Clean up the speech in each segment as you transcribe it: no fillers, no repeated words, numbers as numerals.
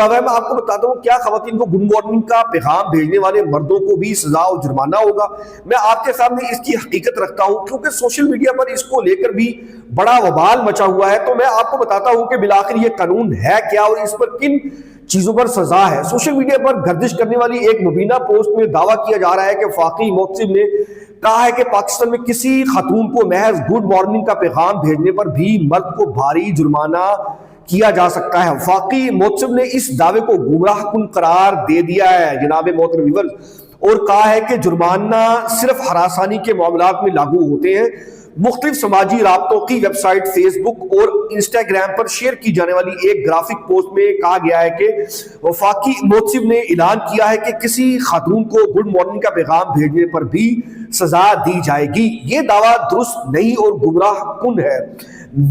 کیا ہوا ہے میں آپ کو بتاتا ہوں. کیا خواتین کو گڈ مارننگ کا پیغام بھیجنے والے مردوں کو بھی سزا اور جرمانہ ہوگا؟ میں آپ کے سامنے اس کی حقیقت رکھتا ہوں کیونکہ سوشل میڈیا پر اس کو لے کر بھی بڑا وبال مچا ہوا ہے. تو میں آپ کو بتاتا ہوں کہ بالآخر یہ قانون ہے کیا اور اس پر کن چیزوں پر سزا ہے. سوشل میڈیا پر گردش کرنے والی ایک مبینہ پوسٹ میں دعویٰ کیا جا رہا ہے کہ وفاقی محتسب نے کہا ہے کہ پاکستان میں کسی خاتون کو محض گڈ مارننگ کا پیغام بھیجنے پر بھی مرد کو بھاری جرمانہ کیا جا سکتا ہے. وفاقی محتسب نے اس دعوے کو گمراہ کن قرار دے دیا ہے جناب محترم ویورز، اور کہا ہے کہ جرمانہ صرف ہراسانی کے معاملات میں لاگو ہوتے ہیں. مختلف سماجی رابطوں کی ویب سائٹ فیس بک اور انسٹاگرام پر شیئر کی جانے والی ایک گرافک پوسٹ میں کہا گیا ہے کہ وفاقی محتسب نے اعلان کیا ہے کہ کسی خاتون کو گڈ مارننگ کا پیغام بھیجنے پر بھی سزا دی جائے گی. یہ دعویٰ درست نہیں اور گمراہ کن ہے.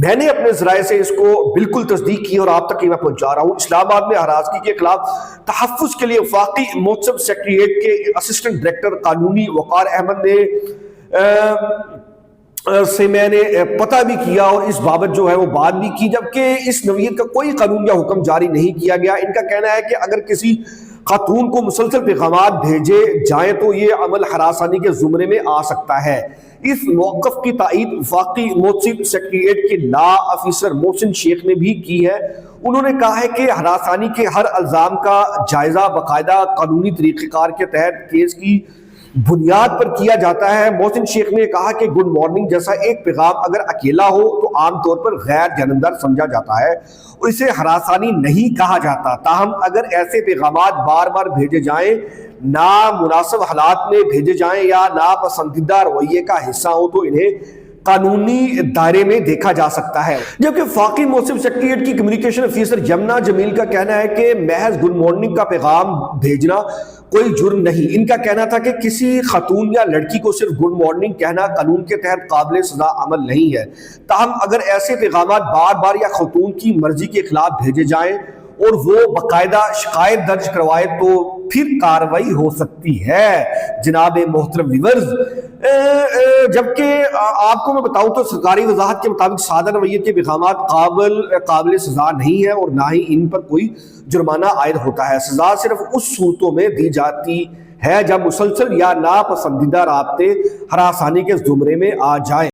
میں نے اپنے ذرائع سے اس کو بالکل تصدیق کی اور آپ تک یہ میں پہنچا رہا ہوں. اسلام آباد میں ہراسگی کے خلاف تحفظ کے لیے وفاقی محتسب سیکریٹریٹ کے اسسٹنٹ ڈائریکٹر قانونی وقار احمد نے سے میں نے پتہ بھی کیا اور اس بابت جو ہے وہ بات بھی کی، جبکہ اس نوعیت کا کوئی قانون یا حکم جاری نہیں کیا گیا. ان کا کہنا ہے کہ اگر کسی خاتون کو مسلسل پیغامات بھیجے جائیں تو یہ عمل ہراسانی کے زمرے میں آ سکتا ہے. اس موقف کی تائید وفاقی محتسب سیکریٹریٹ کے لا آفیسر محسن شیخ نے بھی کی ہے. انہوں نے کہا ہے کہ ہراسانی کے ہر الزام کا جائزہ باقاعدہ قانونی طریقہ کار کے تحت کیس کی بنیاد پر کیا جاتا ہے. محسن شیخ نے کہا کہ گڈ مارننگ جیسا ایک پیغام اگر اکیلا ہو تو عام طور پر غیر جانبدار سمجھا جاتا ہے اور اسے ہراسانی نہیں کہا جاتا. تاہم اگر ایسے پیغامات بار بار بھیجے جائیں، نامناسب حالات میں بھیجے جائیں یا ناپسندیدہ رویے کا حصہ ہو تو انہیں قانونی دائرے میں دیکھا جا سکتا ہے. جبکہ وفاقی محتسب سیکریٹریٹ کی کمیونیکیشن افیسر یمنا جمیل کا کہنا ہے کہ محض گڈ مارننگ کا پیغام بھیجنا کوئی جرم نہیں. ان کا کہنا تھا کہ کسی خاتون یا لڑکی کو صرف گڈ مارننگ کہنا قانون کے تحت قابل سزا عمل نہیں ہے. تاہم اگر ایسے پیغامات بار بار یا خاتون کی مرضی کے خلاف بھیجے جائیں اور وہ باقاعدہ شکایت درج کروائے تو پھر کارروائی ہو سکتی ہے جناب محترم ویورز. جبکہ آپ کو میں بتاؤں تو سرکاری وضاحت کے مطابق سادہ نوعیت کے پیغامات قابل سزا نہیں ہے اور نہ ہی ان پر کوئی جرمانہ عائد ہوتا ہے. سزا صرف اس صورتوں میں دی جاتی ہے جب مسلسل یا ناپسندیدہ رابطے ہراسانی کے زمرے میں آ جائیں.